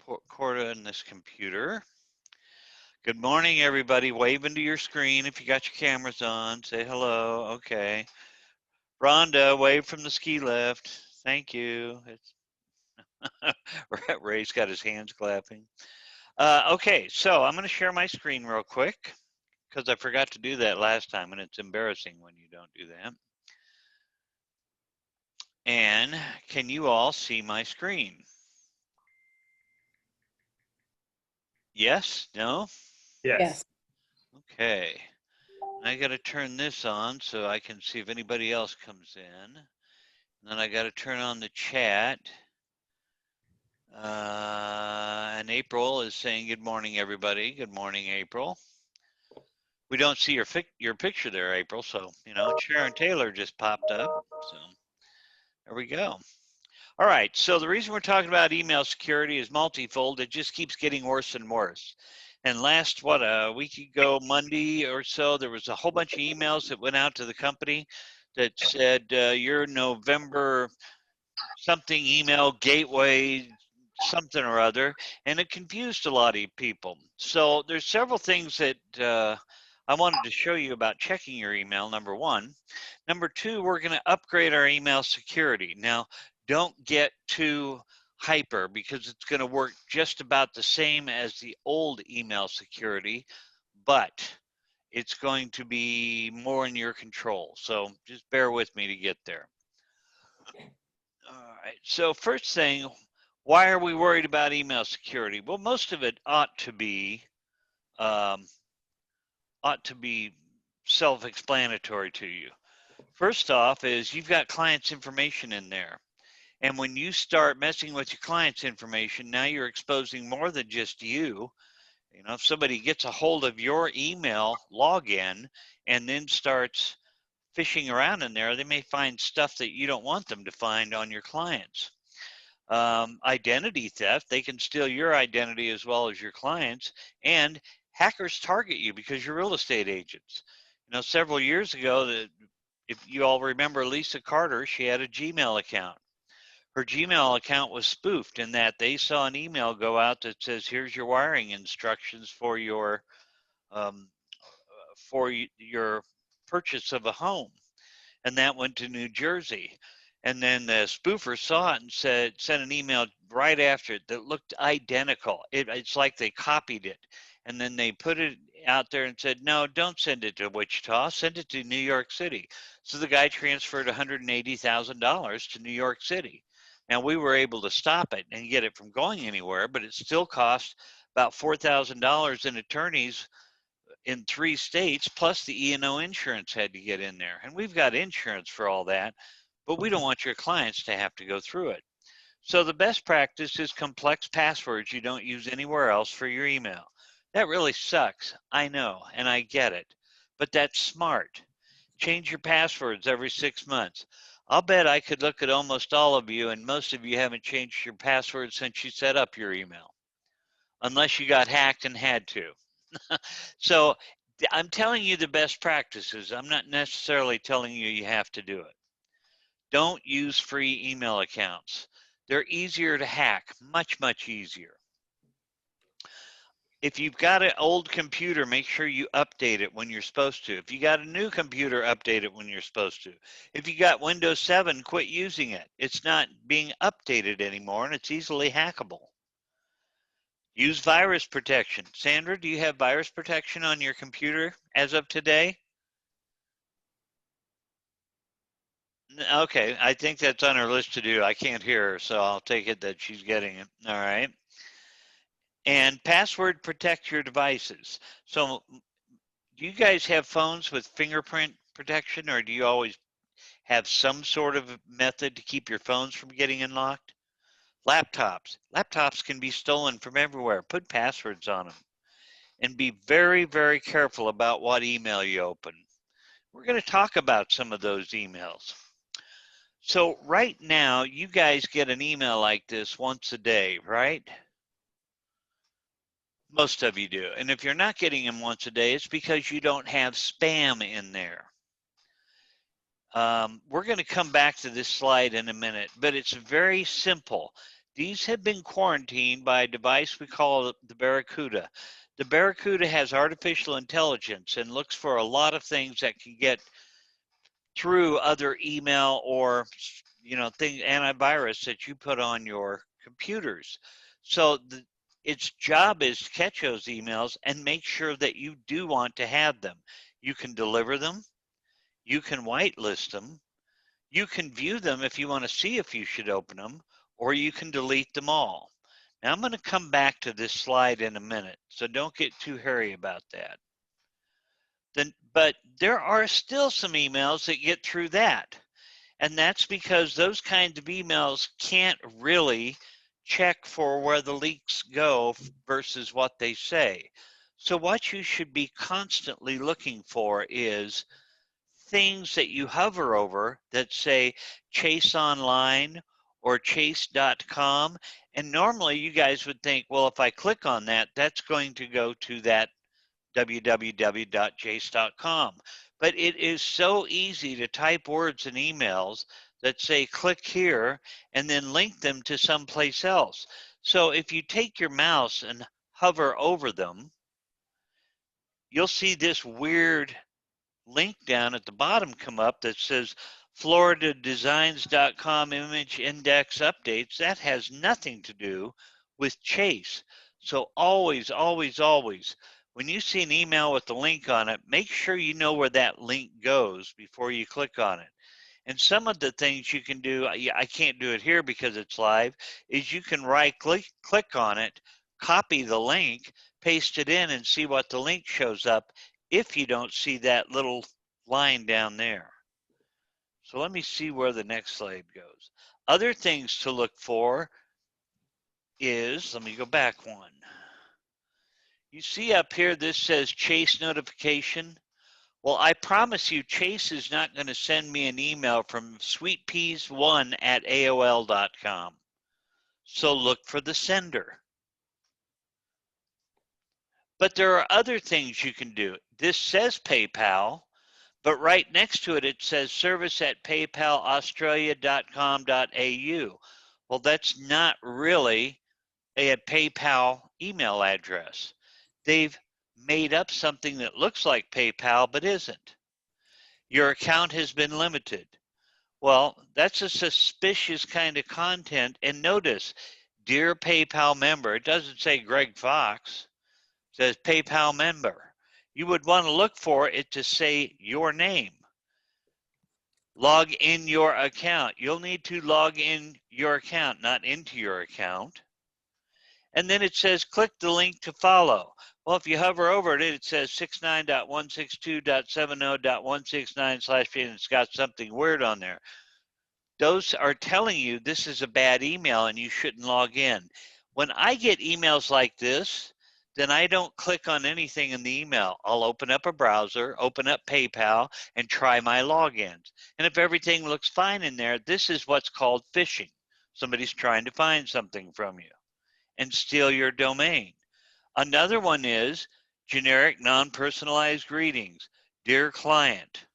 record on this computer. Good morning, everybody. Wave into your screen if you got your cameras on. Say hello. Okay. Rhonda, wave from the ski lift. Thank you. Ray's got his hands clapping. Okay, so I'm going to share my screen real quick because I forgot to do that last time, and it's embarrassing when you don't do that. And can you all see my screen? Yes? No? Yes. Okay. I got to turn this on so I can see if anybody else comes in. And then I got to turn on the chat. And April is saying good morning, everybody. Good morning, April. We don't see your picture there, April. So, you know, Sharon Taylor just popped up. So there we go. All right. So the reason we're talking about email security is multifold. It just keeps getting worse and worse. And last, a week ago, Monday or so, there was a whole bunch of emails that went out to the company that said your November something email gateway something or other, and it confused a lot of people. So there's several things that I wanted to show you about checking your email, number one. Number two, we're going to upgrade our email security. Now, don't get too hyper because it's going to work just about the same as the old email security, but it's going to be more in your control. So just bear with me to get there. All right, so first thing, why are we worried about email security? Well, most of it ought to be self-explanatory to you. First off is you've got clients' information in there. And when you start messing with your client's information, now you're exposing more than just you. You know, if somebody gets a hold of your email login and then starts fishing around in there, they may find stuff that you don't want them to find on your clients. Identity theft, they can steal your identity as well as your clients, and hackers target you because you're real estate agents. You know, several years ago, if you all remember Lisa Carter, she had a Gmail account. Her Gmail account was spoofed in that they saw an email go out that says, here's your wiring instructions for your purchase of a home. And that went to New Jersey. And then the spoofer saw it and sent an email right after it that looked identical. It's like they copied it. And then they put it out there and said, no, don't send it to Wichita, send it to New York City. So the guy transferred $180,000 to New York City. Now we were able to stop it and get it from going anywhere, but it still cost about $4,000 in attorneys in 3 states, plus the E&O insurance had to get in there. And we've got insurance for all that, but we don't want your clients to have to go through it. So the best practice is complex passwords you don't use anywhere else for your email. That really sucks, I know, and I get it, but that's smart. Change your passwords every 6 months. I'll bet I could look at almost all of you, and most of you haven't changed your password since you set up your email, unless you got hacked and had to. So I'm telling you the best practices. I'm not necessarily telling you you have to do it. Don't use free email accounts. They're easier to hack, much, much easier. If you've got an old computer, make sure you update it when you're supposed to. If you got a new computer, update it when you're supposed to. If you got Windows 7, quit using it. It's not being updated anymore, and it's easily hackable. Use virus protection. Sandra, do you have virus protection on your computer as of today? Okay, I think that's on her list to do. I can't hear her, so I'll take it that she's getting it. All right. And password protect your devices. So do you guys have phones with fingerprint protection, or do you always have some sort of method to keep your phones from getting unlocked? Laptops can be stolen from everywhere. Put passwords on them. And be very, very careful about what email you open. We're going to talk about some of those emails. So right now, you guys get an email like this once a day, right? Most of you do. And if you're not getting them once a day, it's because you don't have spam in there. We're going to come back to this slide in a minute, but it's very simple. These have been quarantined by a device we call the Barracuda. The Barracuda has artificial intelligence and looks for a lot of things that can get through other email or antivirus that you put on your computers. So its job is to catch those emails and make sure that you do want to have them. You can deliver them, you can whitelist them, you can view them if you want to see if you should open them, or you can delete them all. Now I'm going to come back to this slide in a minute, so don't get too hairy about that. But there are still some emails that get through that. And that's because those kinds of emails can't really check for where the leaks go versus what they say. So what you should be constantly looking for is things that you hover over that say Chase Online or chase.com. And normally you guys would think, well, if I click on that, that's going to go to that www.chase.com. But it is so easy to type words in emails that say click here and then link them to someplace else. So if you take your mouse and hover over them, you'll see this weird link down at the bottom come up that says floridadesigns.com image index updates. That has nothing to do with Chase. So always, always, always, when you see an email with a link on it, make sure you know where that link goes before you click on it. And some of the things you can do, I can't do it here because it's live, is you can click on it, copy the link, paste it in, and see what the link shows up if you don't see that little line down there. So let me see where the next slide goes. Other things to look for is, let me go back one. You see up here, this says Chase notification. Well, I promise you, Chase is not going to send me an email from sweetpeas1@aol.com. So look for the sender. But there are other things you can do. This says PayPal, but right next to it, it says service@paypalaustralia.com.au. Well, that's not really a PayPal email address. They've made up something that looks like PayPal, but isn't. Your account has been limited. Well, that's a suspicious kind of content. And notice, dear PayPal member, it doesn't say Greg Fox, it says PayPal member. You would want to look for it to say your name. Log in your account. You'll need to log in your account, not into your account. And then it says click the link to follow. Well, if you hover over it, it says 69.162.70.169/, and it's got something weird on there. Those are telling you this is a bad email and you shouldn't log in. When I get emails like this, then I don't click on anything in the email. I'll open up a browser, open up PayPal, and try my logins. And if everything looks fine in there, this is what's called phishing. Somebody's trying to find something from you and steal your domain. Another one is generic non-personalized greetings. Dear client.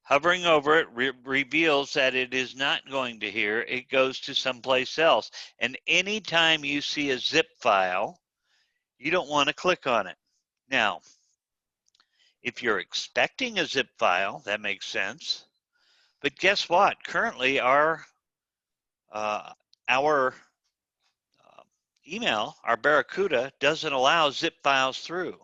Hovering over it reveals that it is not going to here. It goes to someplace else. And anytime you see a zip file, you don't want to click on it. Now, if you're expecting a zip file, that makes sense. But guess what? Currently, our email, our Barracuda, doesn't allow zip files through.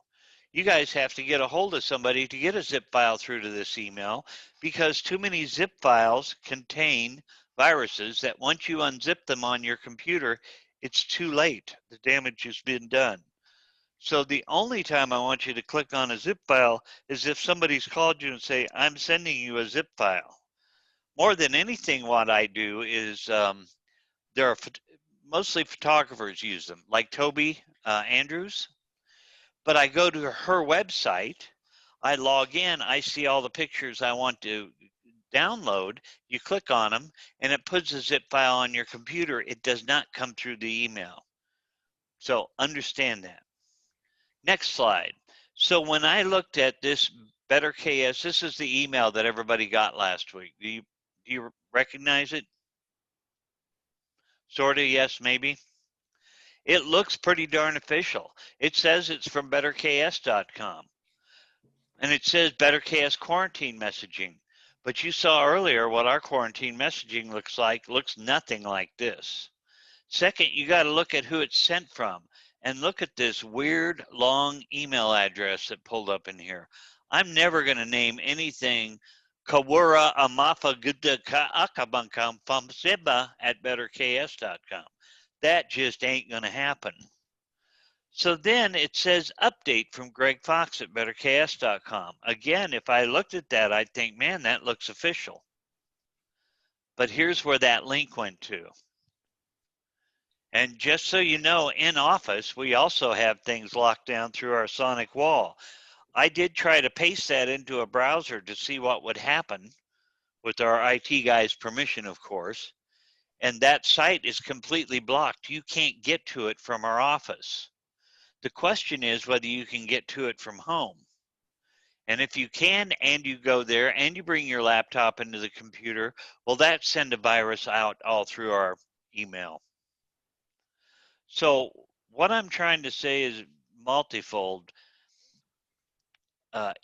You guys have to get a hold of somebody to get a zip file through to this email, because too many zip files contain viruses that once you unzip them on your computer, it's too late. The damage has been done. So the only time I want you to click on a zip file is if somebody's called you and say, I'm sending you a zip file. More than anything, what I do is there are mostly photographers use them, like Toby Andrews. But I go to her website, I log in, I see all the pictures I want to download. You click on them, and it puts a zip file on your computer. It does not come through the email. So understand that. Next slide. So when I looked at this Better KS, this is the email that everybody got last week. Do you recognize it? Sort of, yes, maybe. It looks pretty darn official. It says it's from BetterKS.com. And it says BetterKS quarantine messaging. But you saw earlier what our quarantine messaging looks like. Looks nothing like this. Second, you got to look at who it's sent from. And look at this weird long email address that pulled up in here. I'm never going to name anything Kawura Amafa Gudaka Akabankam Famsiba at BetterKS.com. That just ain't going to happen. So then it says update from Greg Fox at BetterKS.com. Again, if I looked at that, I'd think, man, that looks official. But here's where that link went to. And just so you know, in Office, we also have things locked down through our sonic wall. I did try to paste that into a browser to see what would happen with our IT guy's permission, of course. And that site is completely blocked. You can't get to it from our office. The question is whether you can get to it from home. And if you can, and you go there and you bring your laptop into the computer, well, that send a virus out all through our email. So what I'm trying to say is multifold.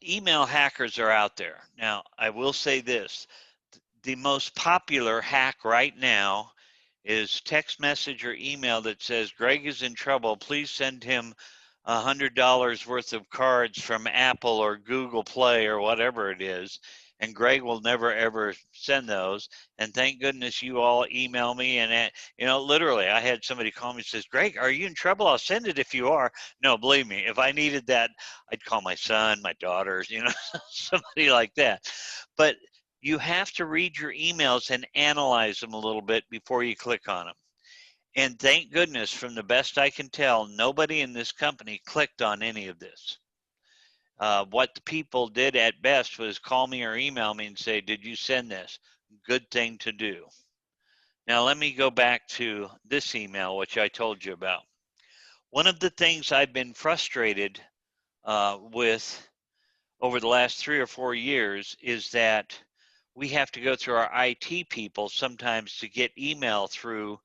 Email hackers are out there. Now, I will say this. The most popular hack right now is text message or email that says, Greg is in trouble. Please send him $100 worth of cards from Apple or Google Play or whatever it is. And Greg will never, ever send those. And thank goodness you all email me. And, you know, literally, I had somebody call me and says, Greg, are you in trouble? I'll send it if you are. No, believe me, if I needed that, I'd call my son, my daughters, you know, somebody like that. But you have to read your emails and analyze them a little bit before you click on them. And thank goodness, from the best I can tell, nobody in this company clicked on any of this. What the people did at best was call me or email me and say, did you send this? Good thing to do. Now let me go back to this email, which I told you about. One of the things I've been frustrated with over the last 3 or 4 years is that we have to go through our IT people sometimes to get email through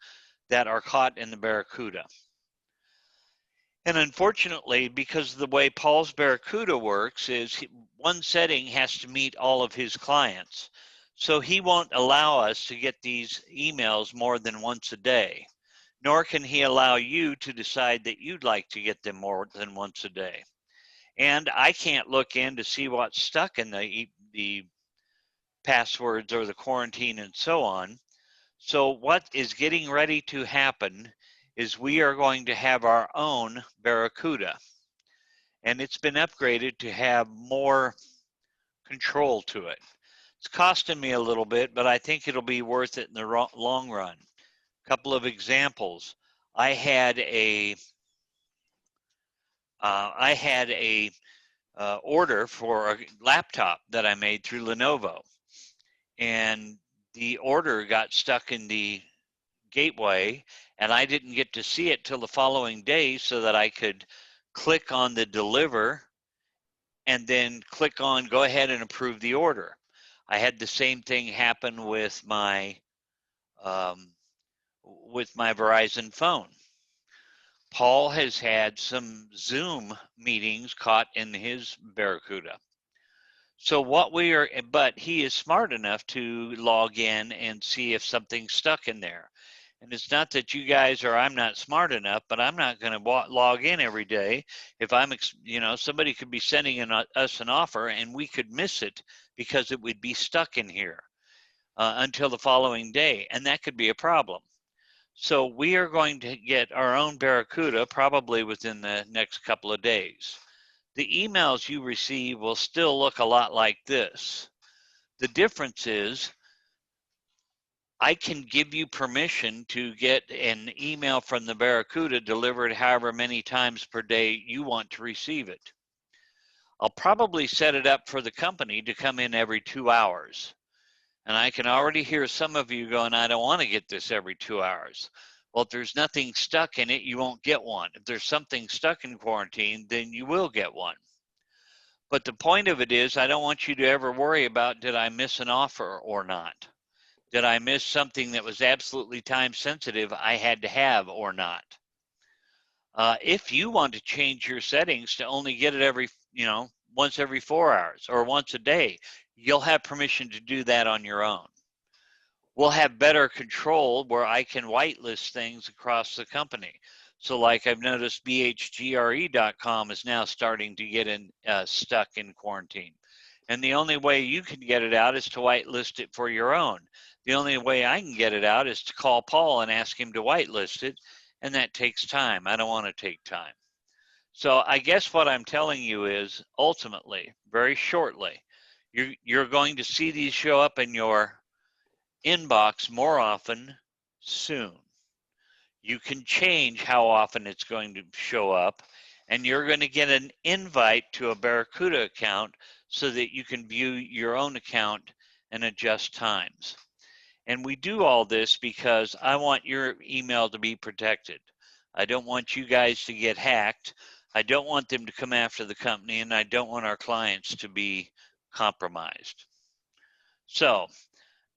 that are caught in the Barracuda. And unfortunately, because of the way Paul's Barracuda works, is one setting has to meet all of his clients. So he won't allow us to get these emails more than once a day, nor can he allow you to decide that you'd like to get them more than once a day. And I can't look in to see what's stuck in the passwords or the quarantine and so on. So what is getting ready to happen is we are going to have our own Barracuda. And it's been upgraded to have more control to it. It's costing me a little bit, but I think it'll be worth it in the long run. A couple of examples. I had a order for a laptop that I made through Lenovo. And the order got stuck in the gateway, and I didn't get to see it till the following day so that I could click on the deliver and then click on go ahead and approve the order. I had the same thing happen with my Verizon phone. Paul has had some Zoom meetings caught in his Barracuda. So but he is smart enough to log in and see if something's stuck in there. And it's not that you guys or I'm not smart enough, but I'm not going to log in every day. If I'm, somebody could be sending us an offer and we could miss it because it would be stuck in here until the following day. And that could be a problem. So we are going to get our own Barracuda probably within the next couple of days. The emails you receive will still look a lot like this. The difference is I can give you permission to get an email from the Barracuda delivered however many times per day you want to receive it. I'll probably set it up for the company to come in every 2 hours. And I can already hear some of you going, I don't want to get this every 2 hours. Well, if there's nothing stuck in it, you won't get one. If there's something stuck in quarantine, then you will get one. But the point of it is, I don't want you to ever worry about, did I miss an offer or not? Did I miss something that was absolutely time sensitive I had to have or not? If you want to change your settings to only get it every, once every 4 hours or once a day, you'll have permission to do that on your own. We'll have better control where I can whitelist things across the company. So like I've noticed bhgre.com is now starting to get stuck in quarantine. And the only way you can get it out is to whitelist it for your own. The only way I can get it out is to call Paul and ask him to whitelist it. And that takes time. I don't want to take time. So I guess what I'm telling you is ultimately, very shortly, you're going to see these show up in your inbox more often soon. You can change how often it's going to show up, and you're going to get an invite to a Barracuda account so that you can view your own account and adjust times. And we do all this because I want your email to be protected. I don't want you guys to get hacked. I don't want them to come after the company, and I don't want our clients to be compromised. So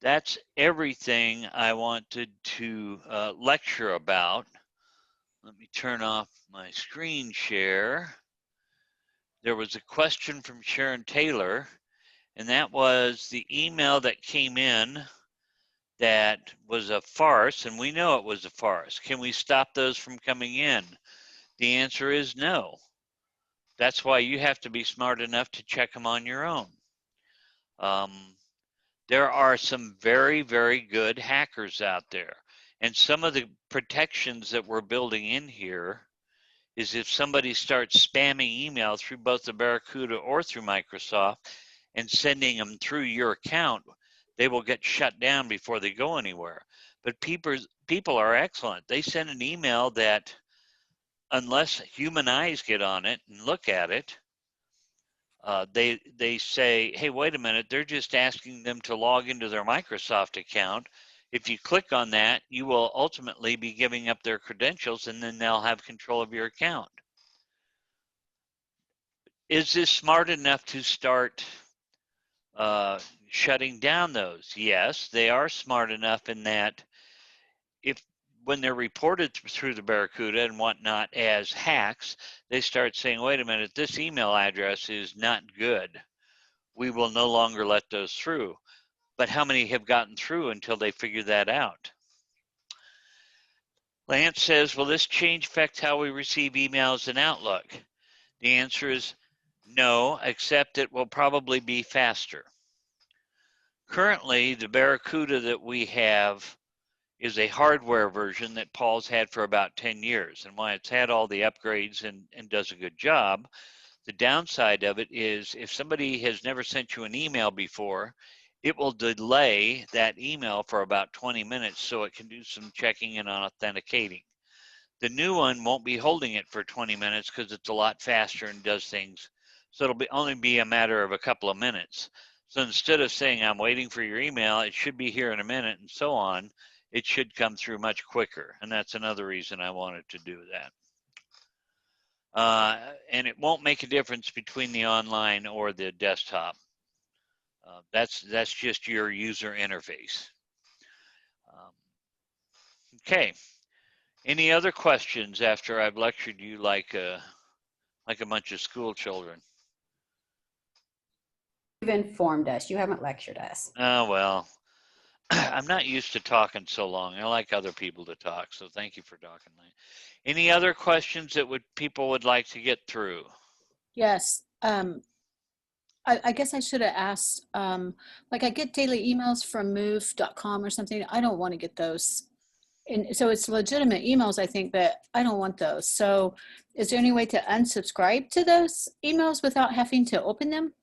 that's everything I wanted to lecture about. Let me turn off my screen share. There was a question from Sharon Taylor, and that was the email that came in that was a farce, and we know it was a farce. Can we stop those from coming in? The answer is no. That's why you have to be smart enough to check them on your own. There are some very, very good hackers out there. And some of the protections that we're building in here is if somebody starts spamming email through both the Barracuda or through Microsoft and sending them through your account, they will get shut down before they go anywhere. But people are excellent. They send an email that, unless human eyes get on it and look at it, they say, hey, wait a minute, they're just asking them to log into their Microsoft account. If you click on that, you will ultimately be giving up their credentials, and then they'll have control of your account. Is this smart enough to start shutting down those? Yes, they are smart enough in that when they're reported through the Barracuda and whatnot as hacks, they start saying, wait a minute, this email address is not good. We will no longer let those through. But how many have gotten through until they figure that out? Lance says, will this change affect how we receive emails in Outlook? The answer is no, except it will probably be faster. Currently, the Barracuda that we have is a hardware version that Paul's had for about 10 years. And while it's had all the upgrades and does a good job, the downside of it is if somebody has never sent you an email before, it will delay that email for about 20 minutes so it can do some checking and authenticating. The new one won't be holding it for 20 minutes because it's a lot faster and does things. So it'll only be a matter of a couple of minutes. So instead of saying, I'm waiting for your email, it should be here in a minute and so on, it should come through much quicker. And that's another reason I wanted to do that. And it won't make a difference between the online or the desktop. That's just your user interface. Okay. Any other questions after I've lectured you like a bunch of school children? You've informed us. You haven't lectured us. Oh, well, I'm not used to talking so long. I like other people to talk, so thank you for talking. Any other questions that people would like to get through? Yes. I guess I should have asked, like I get daily emails from move.com or something. I don't want to get those. And so it's legitimate emails, I think, but I don't want those. So is there any way to unsubscribe to those emails without having to open them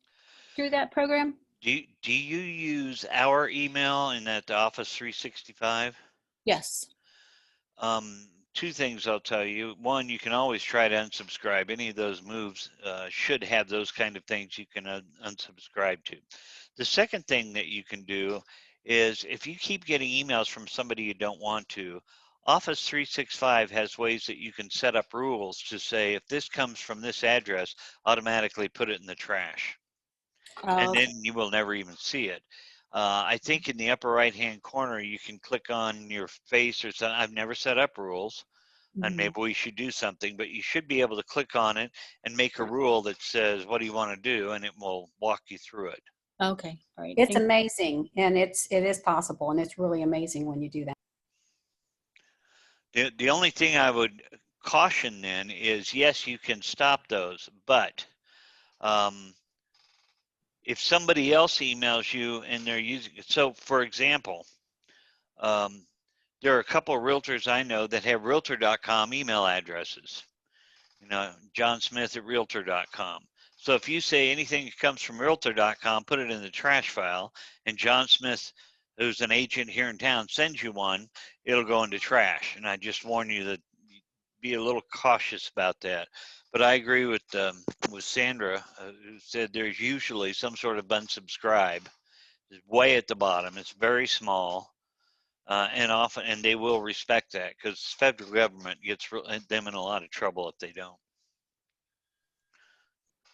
through that program? Do you use our email in that Office 365? Yes. Two things I'll tell you. One, you can always try to unsubscribe. Any of those moves should have those kind of things you can unsubscribe to. The second thing that you can do is if you keep getting emails from somebody you don't want to, Office 365 has ways that you can set up rules to say if this comes from this address, automatically put it in the trash. And Okay. then you will never even see it. I think in the upper right-hand corner, you can click on your face or something. I've never set up rules, and Mhm. maybe we should do something, but you should be able to click on it and make a rule that says, what do you want to do? And it will walk you through it. Okay, all right. It's amazing, and it is possible, and it's really amazing when you do that. The only thing I would caution then is, yes, you can stop those, but if somebody else emails you and they're using it, so for example, there are a couple of realtors I know that have realtor.com email addresses. You know, John Smith at realtor.com. So if you say anything that comes from realtor.com, put it in the trash file, and John Smith, who's an agent here in town, sends you one, it'll go into trash. And I just warn you that be a little cautious about that. But I agree with Sandra, who said there's usually some sort of unsubscribe. It's way at the bottom. It's very small. And often, and they will respect that, because federal government gets them in a lot of trouble if they don't.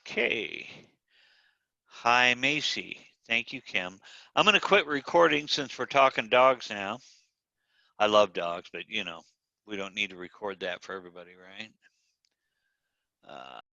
Okay. Hi, Macy. Thank you, Kim. I'm going to quit recording since we're talking dogs now. I love dogs, but you know, we don't need to record that for everybody, right?